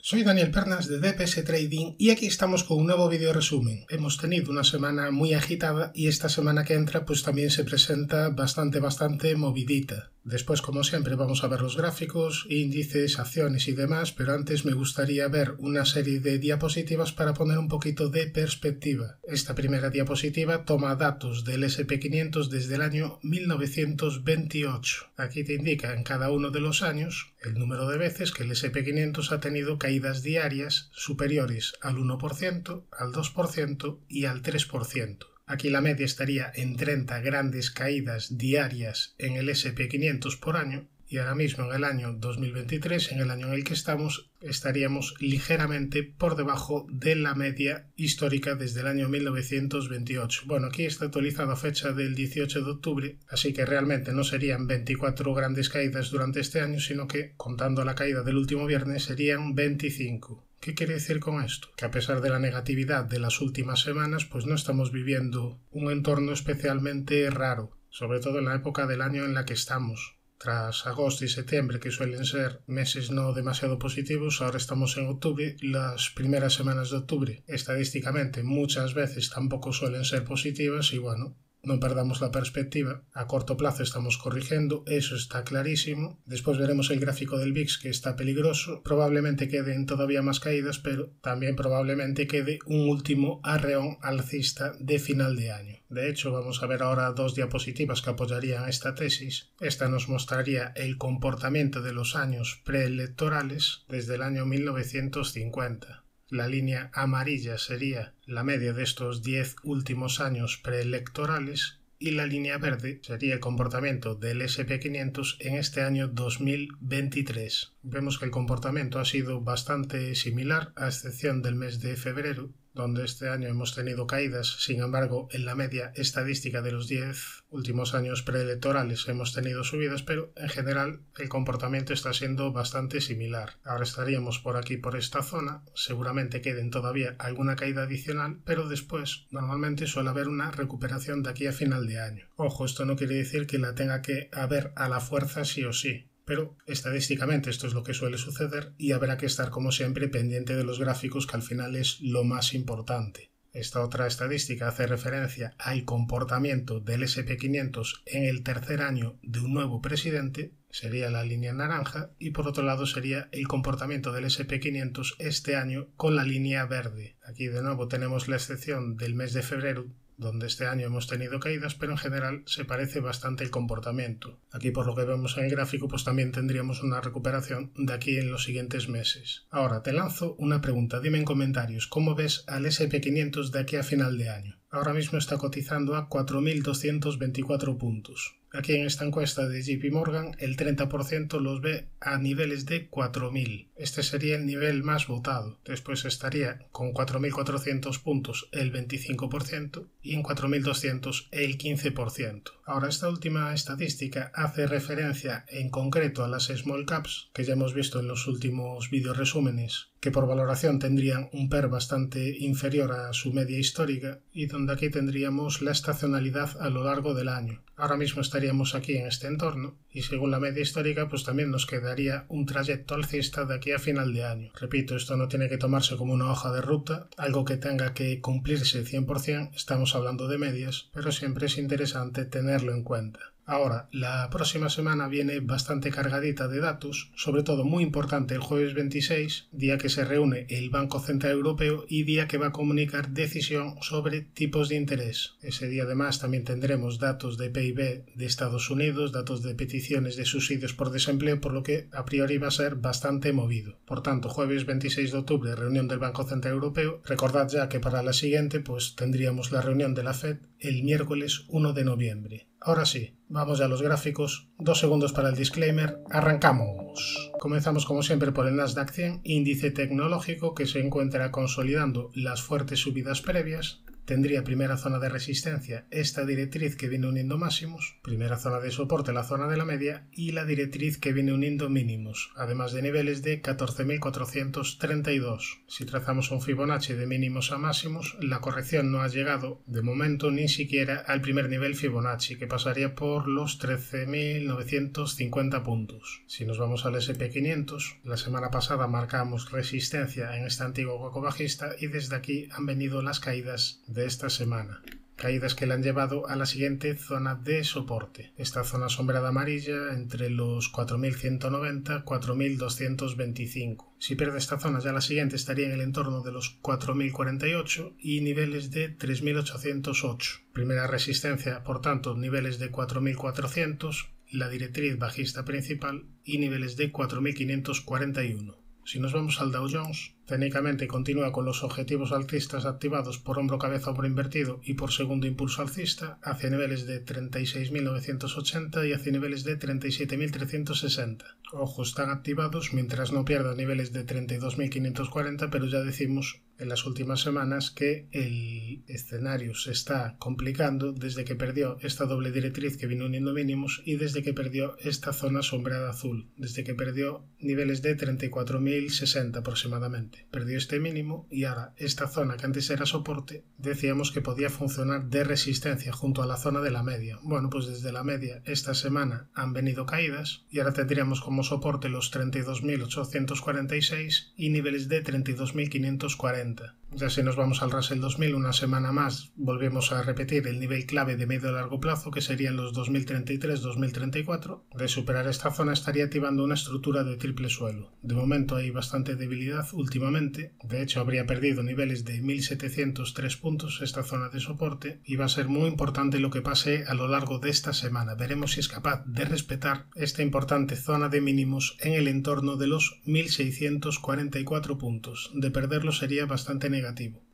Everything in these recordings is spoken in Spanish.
Soy Daniel Pernas de DPS Trading y aquí estamos con un nuevo video resumen. Hemos tenido una semana muy agitada y esta semana que entra pues también se presenta bastante movidita. Después, como siempre, vamos a ver los gráficos, índices, acciones y demás, pero antes me gustaría ver una serie de diapositivas para poner un poquito de perspectiva. Esta primera diapositiva toma datos del SP500 desde el año 1928. Aquí te indica en cada uno de los años el número de veces que el SP500 ha tenido caídas diarias superiores al 1%, al 2% y al 3%. Aquí la media estaría en 30 grandes caídas diarias en el SP500 por año y ahora mismo en el año 2023, en el año en el que estamos, estaríamos ligeramente por debajo de la media histórica desde el año 1928. Bueno, aquí está actualizada fecha del 18 de octubre, así que realmente no serían 24 grandes caídas durante este año, sino que, contando la caída del último viernes, serían 25. ¿Qué quiere decir con esto? Que a pesar de la negatividad de las últimas semanas, pues no estamos viviendo un entorno especialmente raro, sobre todo en la época del año en la que estamos. Tras agosto y septiembre, que suelen ser meses no demasiado positivos, ahora estamos en octubre. Las primeras semanas de octubre, estadísticamente, muchas veces tampoco suelen ser positivas y bueno, no perdamos la perspectiva. A corto plazo estamos corrigiendo, eso está clarísimo. Después veremos el gráfico del VIX, que está peligroso. Probablemente queden todavía más caídas, pero también probablemente quede un último arreón alcista de final de año. De hecho, vamos a ver ahora dos diapositivas que apoyarían esta tesis. Esta nos mostraría el comportamiento de los años preelectorales desde el año 1950. La línea amarilla sería la media de estos 10 últimos años preelectorales y la línea verde sería el comportamiento del SP500 en este año 2023. Vemos que el comportamiento ha sido bastante similar, a excepción del mes de febrero, donde este año hemos tenido caídas. Sin embargo, en la media estadística de los 10 últimos años preelectorales hemos tenido subidas, pero en general el comportamiento está siendo bastante similar. Ahora estaríamos por aquí, por esta zona, seguramente queden todavía alguna caída adicional, pero después normalmente suele haber una recuperación de aquí a final de año. Ojo, esto no quiere decir que la tenga que haber a la fuerza sí o sí, pero estadísticamente esto es lo que suele suceder y habrá que estar como siempre pendiente de los gráficos, que al final es lo más importante. Esta otra estadística hace referencia al comportamiento del SP500 en el tercer año de un nuevo presidente, sería la línea naranja, y por otro lado sería el comportamiento del SP500 este año con la línea verde. Aquí de nuevo tenemos la excepción del mes de febrero, donde este año hemos tenido caídas, pero en general se parece bastante el comportamiento. Aquí, por lo que vemos en el gráfico, pues también tendríamos una recuperación de aquí en los siguientes meses. Ahora te lanzo una pregunta, dime en comentarios, ¿cómo ves al SP500 de aquí a final de año? Ahora mismo está cotizando a 4.224 puntos. Aquí en esta encuesta de JP Morgan, el 30% los ve a niveles de 4.000. Este sería el nivel más votado. Después estaría con 4.400 puntos el 25% y en 4.200 el 15%. Ahora, esta última estadística hace referencia en concreto a las small caps, que ya hemos visto en los últimos video resúmenes, que por valoración tendrían un PER bastante inferior a su media histórica y donde aquí tendríamos la estacionalidad a lo largo del año. Ahora mismo estaríamos aquí en este entorno y según la media histórica pues también nos quedaría un trayecto alcista de aquí a final de año. Repito, esto no tiene que tomarse como una hoja de ruta, algo que tenga que cumplirse 100%, estamos hablando de medias, pero siempre es interesante tenerlo en cuenta. Ahora, la próxima semana viene bastante cargadita de datos, sobre todo muy importante el jueves 26, día que se reúne el Banco Central Europeo y día que va a comunicar decisión sobre tipos de interés. Ese día además también tendremos datos de PIB de Estados Unidos, datos de peticiones de subsidios por desempleo, por lo que a priori va a ser bastante movido. Por tanto, jueves 26 de octubre, reunión del Banco Central Europeo. Recordad ya que para la siguiente pues tendríamos la reunión de la FED el miércoles 1 de noviembre. Ahora sí, vamos ya a los gráficos. 2 segundos para el disclaimer. ¡Arrancamos! Comenzamos como siempre por el Nasdaq 100, índice tecnológico que se encuentra consolidando las fuertes subidas previas. tendría primera zona de resistencia esta directriz que viene uniendo máximos, primera zona de soporte la zona de la media y la directriz que viene uniendo mínimos, además de niveles de 14.432. Si trazamos un Fibonacci de mínimos a máximos, la corrección no ha llegado de momento ni siquiera al primer nivel Fibonacci, que pasaría por los 13.950 puntos. Si nos vamos al SP500, la semana pasada marcamos resistencia en este antiguo hueco bajista y desde aquí han venido las caídas de esta semana. Caídas que le han llevado a la siguiente zona de soporte. Esta zona sombreada amarilla entre los 4.190 y 4.225. Si pierde esta zona, ya la siguiente estaría en el entorno de los 4.048 y niveles de 3.808. Primera resistencia, por tanto, niveles de 4.400, la directriz bajista principal y niveles de 4.541. Si nos vamos al Dow Jones, técnicamente continúa con los objetivos alcistas activados por hombro cabeza hombro invertido y por segundo impulso alcista hacia niveles de 36.980 y hacia niveles de 37.360. Ojo, están activados mientras no pierda niveles de 32.540, pero ya decimos en las últimas semanas que el escenario se está complicando desde que perdió esta doble directriz que vino uniendo mínimos y desde que perdió esta zona sombreada azul, desde que perdió niveles de 34.060 aproximadamente. Perdió este mínimo y ahora esta zona que antes era soporte decíamos que podía funcionar de resistencia junto a la zona de la media. Bueno, pues desde la media esta semana han venido caídas y ahora tendríamos como soporte los 32.846 y niveles de 32.540. Ya si nos vamos al Russell 2000, una semana más volvemos a repetir el nivel clave de medio a largo plazo, que serían los 2033-2034. De superar esta zona estaría activando una estructura de triple suelo. De momento hay bastante debilidad últimamente, de hecho habría perdido niveles de 1703 puntos esta zona de soporte y va a ser muy importante lo que pase a lo largo de esta semana. Veremos si es capaz de respetar esta importante zona de mínimos en el entorno de los 1644 puntos. De perderlo sería bastante negativo.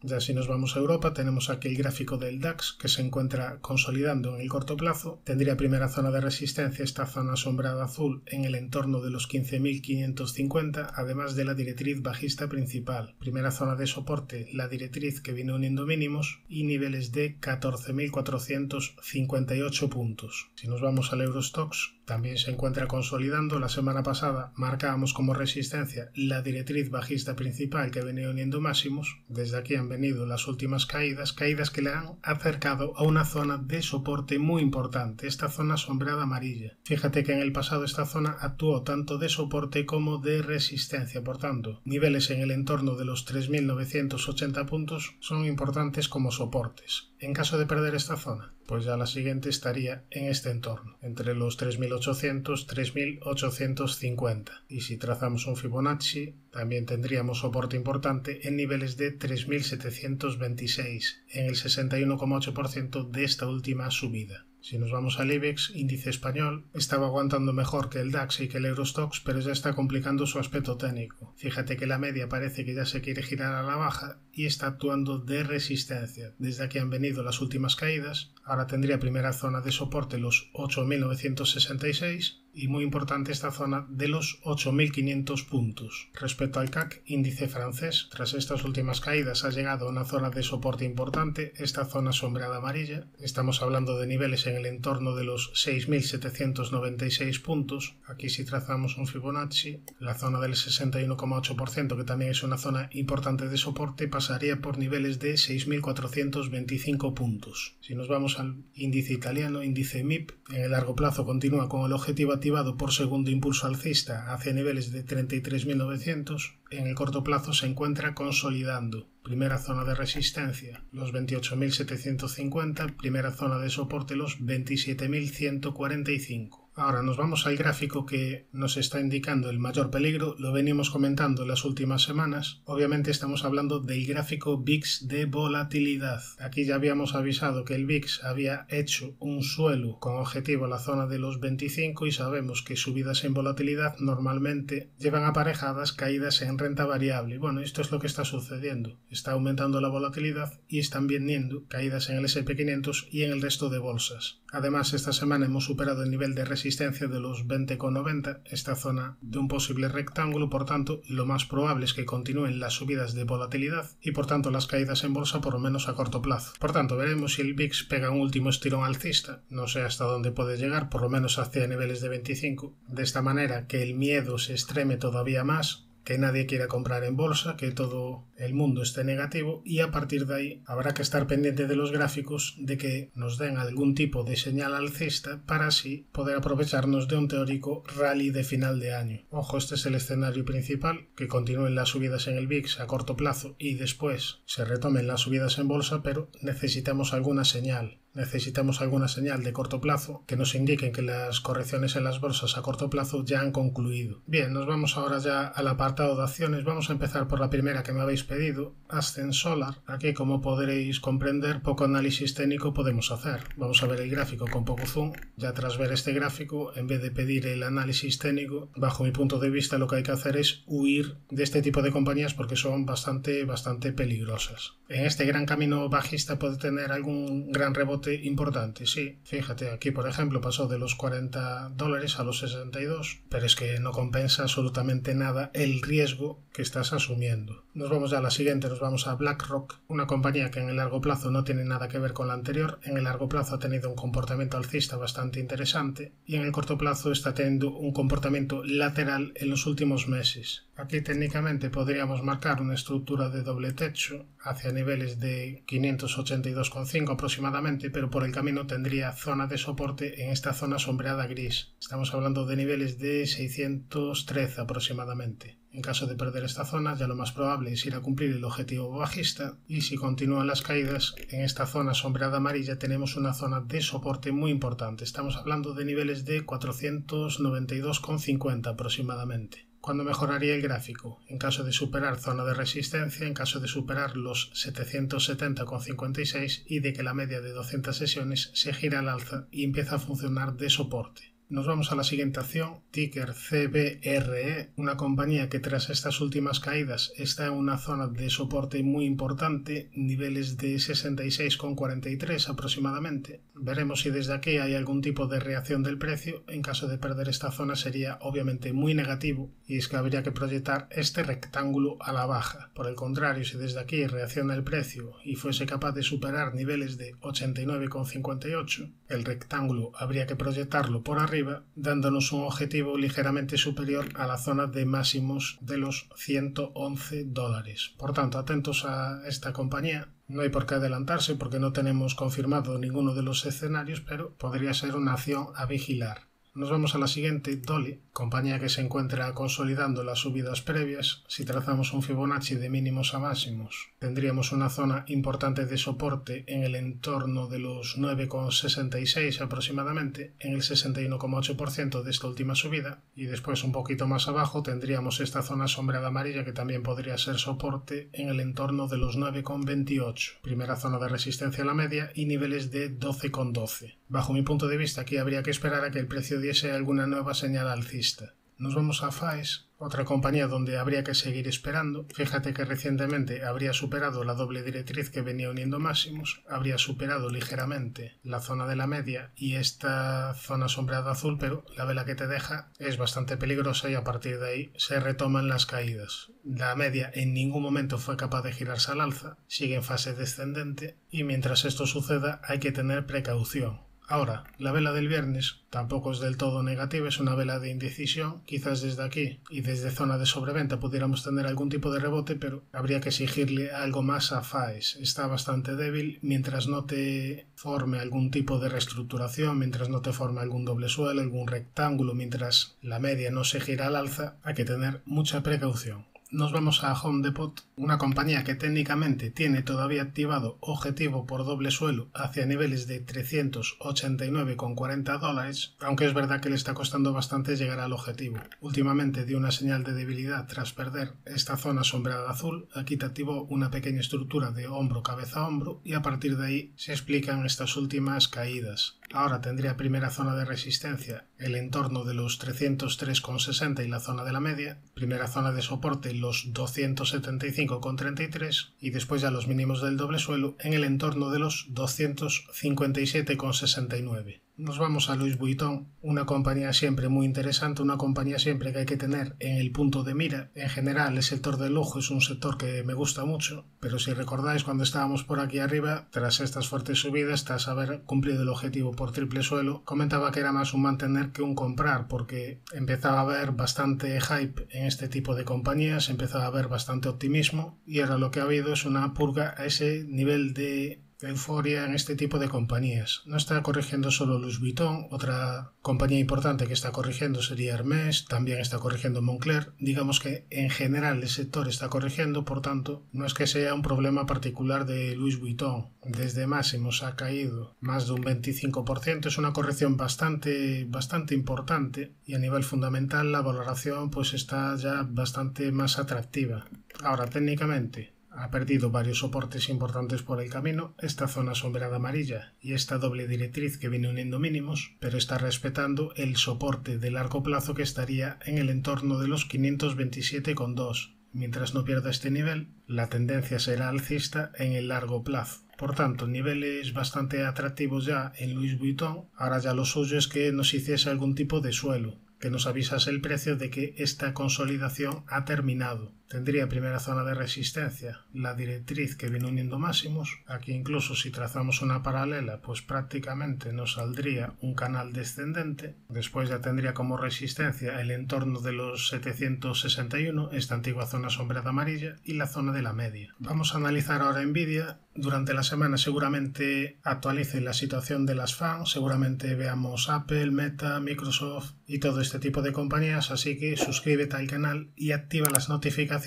Ya si nos vamos a Europa, tenemos aquí el gráfico del DAX que se encuentra consolidando en el corto plazo. Tendría primera zona de resistencia esta zona sombreada azul en el entorno de los 15.550, además de la directriz bajista principal. Primera zona de soporte, la directriz que viene uniendo mínimos y niveles de 14.458 puntos. Si nos vamos al Eurostoxx, también se encuentra consolidando. La semana pasada marcábamos como resistencia la directriz bajista principal que venía uniendo máximos. Desde aquí han venido las últimas caídas que le han acercado a una zona de soporte muy importante, esta zona sombreada amarilla. Fíjate que en el pasado esta zona actuó tanto de soporte como de resistencia, por tanto, niveles en el entorno de los 3.980 puntos son importantes como soportes. En caso de perder esta zona, pues ya la siguiente estaría en este entorno, entre los 3.800 y 3.850. Y si trazamos un Fibonacci, también tendríamos soporte importante en niveles de 3.726, en el 61,8% de esta última subida. Si nos vamos al IBEX, índice español, estaba aguantando mejor que el DAX y que el Eurostoxx, pero ya está complicando su aspecto técnico. Fíjate que la media parece que ya se quiere girar a la baja y está actuando de resistencia. Desde aquí han venido las últimas caídas. Ahora tendría primera zona de soporte los 8.966 y muy importante esta zona de los 8.500 puntos. Respecto al CAC, índice francés, tras estas últimas caídas ha llegado a una zona de soporte importante, esta zona sombreada amarilla. Estamos hablando de niveles en el entorno de los 6.796 puntos. Aquí si trazamos un Fibonacci, la zona del 61,8%, que también es una zona importante de soporte, pasaría por niveles de 6.425 puntos. Si nos vamos al índice italiano, índice MIP, en el largo plazo continúa con el objetivo activado por segundo impulso alcista hacia niveles de 33.900, en el corto plazo se encuentra consolidando. Primera zona de resistencia, los 28.750, primera zona de soporte, los 27.145. Ahora nos vamos al gráfico que nos está indicando el mayor peligro, lo venimos comentando en las últimas semanas. Obviamente estamos hablando del gráfico VIX de volatilidad. Aquí ya habíamos avisado que el VIX había hecho un suelo con objetivo a la zona de los 25 y sabemos que subidas en volatilidad normalmente llevan aparejadas caídas en renta variable. Bueno, esto es lo que está sucediendo. Está aumentando la volatilidad y están viniendo caídas en el S&P 500 y en el resto de bolsas. Además, esta semana hemos superado el nivel de resistencia resistencia de los 20,90, esta zona de un posible rectángulo, por tanto lo más probable es que continúen las subidas de volatilidad y por tanto las caídas en bolsa por lo menos a corto plazo. Por tanto, veremos si el VIX pega un último estirón alcista, no sé hasta dónde puede llegar, por lo menos hacia niveles de 25, de esta manera que el miedo se extreme todavía más, que nadie quiera comprar en bolsa, que todo el mundo esté negativo, y a partir de ahí habrá que estar pendiente de los gráficos de que nos den algún tipo de señal alcista para así poder aprovecharnos de un teórico rally de final de año. Ojo, este es el escenario principal, que continúen las subidas en el VIX a corto plazo y después se retomen las subidas en bolsa, pero necesitamos alguna señal. Necesitamos alguna señal de corto plazo que nos indiquen que las correcciones en las bolsas a corto plazo ya han concluido. Bien, nos vamos ahora ya al apartado de acciones. Vamos a empezar por la primera que me habéis pedido, Ascend Solar. Aquí, como podréis comprender, poco análisis técnico podemos hacer. Vamos a ver el gráfico con poco zoom. Ya tras ver este gráfico, en vez de pedir el análisis técnico, bajo mi punto de vista lo que hay que hacer es huir de este tipo de compañías porque son bastante peligrosas. En este gran camino bajista puede tener algún gran rebote importante, sí. Fíjate, aquí por ejemplo pasó de los $40 a los 62, pero es que no compensa absolutamente nada el riesgo que estás asumiendo. Nos vamos ya a la siguiente, nos vamos a BlackRock, una compañía que en el largo plazo no tiene nada que ver con la anterior. En el largo plazo ha tenido un comportamiento alcista bastante interesante y en el corto plazo está teniendo un comportamiento lateral en los últimos meses. Aquí técnicamente podríamos marcar una estructura de doble techo hacia niveles de 582,5 aproximadamente, pero por el camino tendría zona de soporte en esta zona sombreada gris. Estamos hablando de niveles de 613 aproximadamente. En caso de perder esta zona, ya lo más probable es ir a cumplir el objetivo bajista, y si continúan las caídas, en esta zona sombreada amarilla tenemos una zona de soporte muy importante. Estamos hablando de niveles de 492,50 aproximadamente. ¿Cuándo mejoraría el gráfico? En caso de superar zona de resistencia, en caso de superar los 770,56 y de que la media de 200 sesiones se gira al alza y empieza a funcionar de soporte. Nos vamos a la siguiente acción, ticker CBRE, una compañía que tras estas últimas caídas está en una zona de soporte muy importante, niveles de 66,43 aproximadamente. Veremos si desde aquí hay algún tipo de reacción del precio. En caso de perder esta zona sería obviamente muy negativo y es que habría que proyectar este rectángulo a la baja. Por el contrario, si desde aquí reacciona el precio y fuese capaz de superar niveles de 89,58, el rectángulo habría que proyectarlo por arriba, dándonos un objetivo ligeramente superior a la zona de máximos de los $111. Por tanto, atentos a esta compañía. No hay por qué adelantarse porque no tenemos confirmado ninguno de los escenarios, pero podría ser una acción a vigilar. Nos vamos a la siguiente, Dolly, compañía que se encuentra consolidando las subidas previas. Si trazamos un Fibonacci de mínimos a máximos, tendríamos una zona importante de soporte en el entorno de los 9,66 aproximadamente, en el 61,8% de esta última subida, y después un poquito más abajo tendríamos esta zona sombreada amarilla que también podría ser soporte en el entorno de los 9,28, primera zona de resistencia a la media y niveles de 12,12. Bajo mi punto de vista, aquí habría que esperar a que el precio diese alguna nueva señal alcista. Nos vamos a FAES, otra compañía donde habría que seguir esperando. Fíjate que recientemente habría superado la doble directriz que venía uniendo máximos, habría superado ligeramente la zona de la media y esta zona sombreada azul, pero la vela que te deja es bastante peligrosa y a partir de ahí se retoman las caídas. La media en ningún momento fue capaz de girarse al alza, sigue en fase descendente y mientras esto suceda hay que tener precaución. Ahora, la vela del viernes tampoco es del todo negativa, es una vela de indecisión. Quizás desde aquí y desde zona de sobreventa pudiéramos tener algún tipo de rebote, pero habría que exigirle algo más a FAES. Está bastante débil, mientras no te forme algún tipo de reestructuración, mientras no te forme algún doble suelo, algún rectángulo, mientras la media no se gira al alza, hay que tener mucha precaución. Nos vamos a Home Depot, una compañía que técnicamente tiene todavía activado objetivo por doble suelo hacia niveles de $389,40, aunque es verdad que le está costando bastante llegar al objetivo. Últimamente dio una señal de debilidad tras perder esta zona sombreada azul. Aquí te activó una pequeña estructura de hombro, cabeza, hombro y a partir de ahí se explican estas últimas caídas. Ahora tendría primera zona de resistencia el entorno de los 303,60 y la zona de la media, primera zona de soporte los 275,33 y después ya los mínimos del doble suelo en el entorno de los 257,69. Nos vamos a Louis Vuitton, una compañía siempre muy interesante, una compañía siempre que hay que tener en el punto de mira. En general, el sector del lujo es un sector que me gusta mucho, pero si recordáis cuando estábamos por aquí arriba, tras estas fuertes subidas, tras haber cumplido el objetivo por triple suelo, comentaba que era más un mantener que un comprar, porque empezaba a haber bastante hype en este tipo de compañías, empezaba a haber bastante optimismo, y ahora lo que ha habido es una purga a ese nivel de euforia en este tipo de compañías. No está corrigiendo solo Louis Vuitton, otra compañía importante que está corrigiendo sería Hermès, también está corrigiendo Moncler. Digamos que en general el sector está corrigiendo, por tanto, no es que sea un problema particular de Louis Vuitton. Desde máximos ha caído más de un 25%, es una corrección bastante importante, y a nivel fundamental la valoración pues está ya bastante más atractiva. Ahora, técnicamente, ha perdido varios soportes importantes por el camino, esta zona sombreada amarilla y esta doble directriz que viene uniendo mínimos, pero está respetando el soporte de largo plazo que estaría en el entorno de los 527,2. Mientras no pierda este nivel, la tendencia será alcista en el largo plazo. Por tanto, niveles bastante atractivos ya en Louis Vuitton. Ahora ya lo suyo es que nos hiciese algún tipo de suelo, que nos avisase el precio de que esta consolidación ha terminado. Tendría primera zona de resistencia, la directriz que viene uniendo máximos. Aquí incluso si trazamos una paralela, pues prácticamente nos saldría un canal descendente. Después ya tendría como resistencia el entorno de los 761, esta antigua zona sombreada amarilla, y la zona de la media. Vamos a analizar ahora Nvidia. Durante la semana seguramente actualice la situación de las FAN, seguramente veamos Apple, Meta, Microsoft y todo este tipo de compañías, así que suscríbete al canal y activa las notificaciones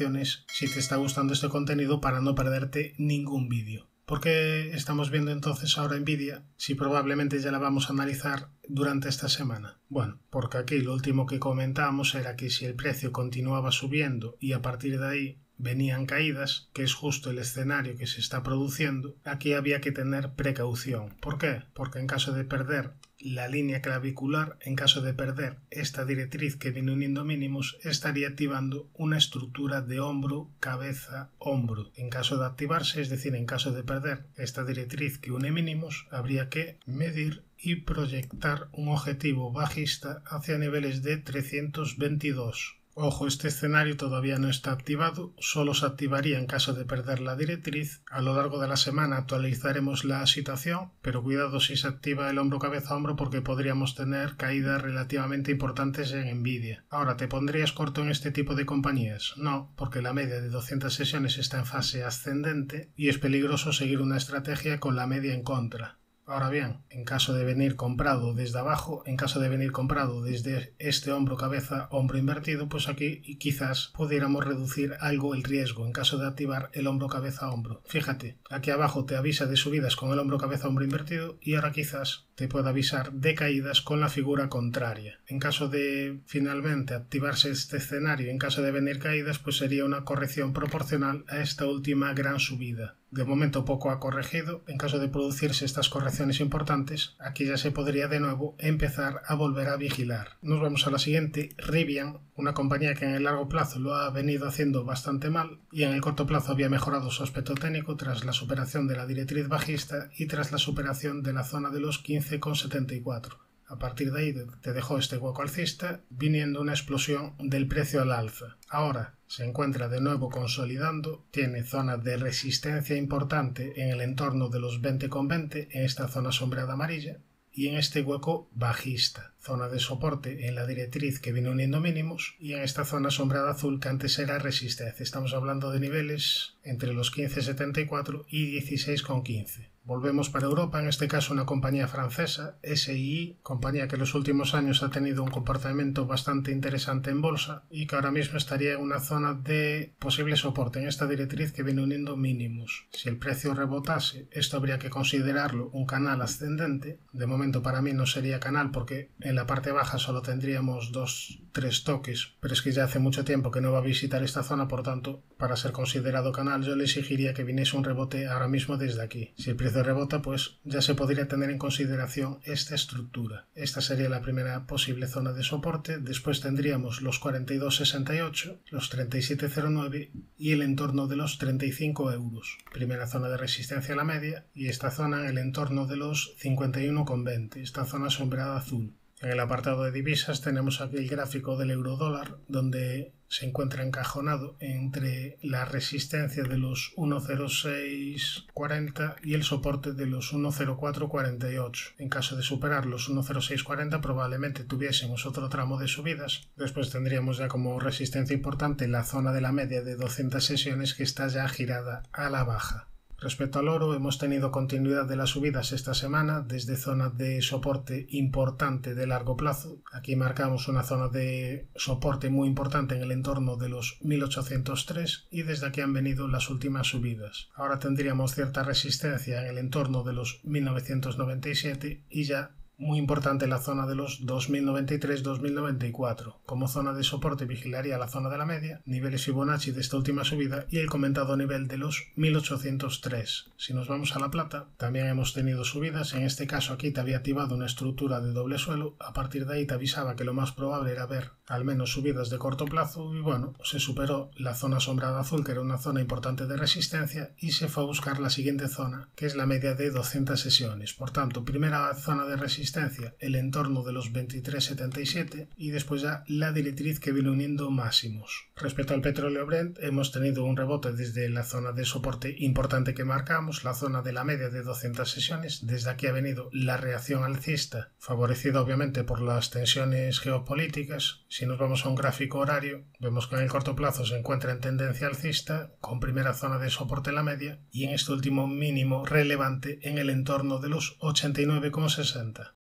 si te está gustando este contenido para no perderte ningún vídeo. ¿Por qué estamos viendo entonces ahora Nvidia si probablemente ya la vamos a analizar durante esta semana? Bueno, porque aquí lo último que comentábamos era que si el precio continuaba subiendo y a partir de ahí venían caídas, que es justo el escenario que se está produciendo, aquí había que tener precaución. ¿Por qué? Porque en caso de perder la línea clavicular, en caso de perder esta directriz que viene uniendo mínimos, estaría activando una estructura de hombro, cabeza, hombro. En caso de activarse, es decir, en caso de perder esta directriz que une mínimos, habría que medir y proyectar un objetivo bajista hacia niveles de 322. Ojo, este escenario todavía no está activado, solo se activaría en caso de perder la directriz. A lo largo de la semana actualizaremos la situación, pero cuidado si se activa el hombro cabeza hombro porque podríamos tener caídas relativamente importantes en Nvidia. Ahora, ¿te pondrías corto en este tipo de compañías? No, porque la media de 200 sesiones está en fase ascendente y es peligroso seguir una estrategia con la media en contra. Ahora bien, en caso de venir comprado desde abajo, en caso de venir comprado desde este hombro cabeza hombro invertido, pues aquí quizás pudiéramos reducir algo el riesgo en caso de activar el hombro cabeza hombro. Fíjate, aquí abajo te avisa de subidas con el hombro cabeza hombro invertido y ahora quizás te puede avisar de caídas con la figura contraria. En caso de finalmente activarse este escenario, en caso de venir caídas, pues sería una corrección proporcional a esta última gran subida. De momento poco ha corregido, en caso de producirse estas correcciones importantes, aquí ya se podría de nuevo empezar a volver a vigilar. Nos vamos a la siguiente, Rivian, una compañía que en el largo plazo lo ha venido haciendo bastante mal y en el corto plazo había mejorado su aspecto técnico tras la superación de la directriz bajista y tras la superación de la zona de los 15,74. A partir de ahí te dejó este hueco alcista, viniendo una explosión del precio al alza. Ahora se encuentra de nuevo consolidando, tiene zona de resistencia importante en el entorno de los 20,20 en esta zona sombreada amarilla y en este hueco bajista, zona de soporte en la directriz que viene uniendo mínimos y en esta zona sombreada azul que antes era resistencia. Estamos hablando de niveles entre los 15,74 y 16,15. Volvemos para Europa, en este caso una compañía francesa, SII, compañía que en los últimos años ha tenido un comportamiento bastante interesante en bolsa y que ahora mismo estaría en una zona de posible soporte en esta directriz que viene uniendo mínimos. Si el precio rebotase, esto habría que considerarlo un canal ascendente. De momento para mí no sería canal porque en la parte baja solo tendríamos 2-3 toques, pero es que ya hace mucho tiempo que no va a visitar esta zona, por tanto, para ser considerado canal yo le exigiría que viniese un rebote ahora mismo desde aquí. Si el precio rebota, pues ya se podría tener en consideración esta estructura. Esta sería la primera posible zona de soporte. Después tendríamos los 42,68, los 37,09 y el entorno de los 35 euros. Primera zona de resistencia a la media, y esta zona en el entorno de los 51,20, esta zona sombreada azul. En el apartado de divisas tenemos aquí el gráfico del euro dólar, donde se encuentra encajonado entre la resistencia de los 1,0640 y el soporte de los 1,0448. En caso de superar los 1,0640 probablemente tuviésemos otro tramo de subidas. Después tendríamos ya como resistencia importante la zona de la media de 200 sesiones, que está ya girada a la baja. Respecto al oro, hemos tenido continuidad de las subidas esta semana desde zona de soporte importante de largo plazo. Aquí marcamos una zona de soporte muy importante en el entorno de los 1803 y desde aquí han venido las últimas subidas. Ahora tendríamos cierta resistencia en el entorno de los 1997 y ya muy importante la zona de los 2093-2094. Como zona de soporte vigilaría la zona de la media, niveles Fibonacci de esta última subida y el comentado nivel de los 1803. Si nos vamos a la plata, también hemos tenido subidas. En este caso aquí te había activado una estructura de doble suelo. A partir de ahí te avisaba que lo más probable era ver al menos subidas de corto plazo y bueno, se superó la zona sombrada azul, que era una zona importante de resistencia, y se fue a buscar la siguiente zona, que es la media de 200 sesiones. Por tanto, primera zona de resistencia, el entorno de los 23,77 y después ya la directriz que viene uniendo máximos. Respecto al petróleo Brent, hemos tenido un rebote desde la zona de soporte importante que marcamos, la zona de la media de 200 sesiones. Desde aquí ha venido la reacción alcista, favorecida obviamente por las tensiones geopolíticas. Si nos vamos a un gráfico horario, vemos que en el corto plazo se encuentra en tendencia alcista, con primera zona de soporte en la media y en este último mínimo relevante en el entorno de los 89,60.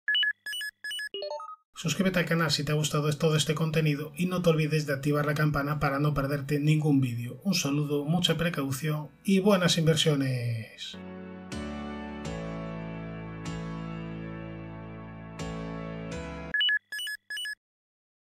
Suscríbete al canal si te ha gustado todo este contenido y no te olvides de activar la campana para no perderte ningún vídeo. Un saludo, mucha precaución y buenas inversiones.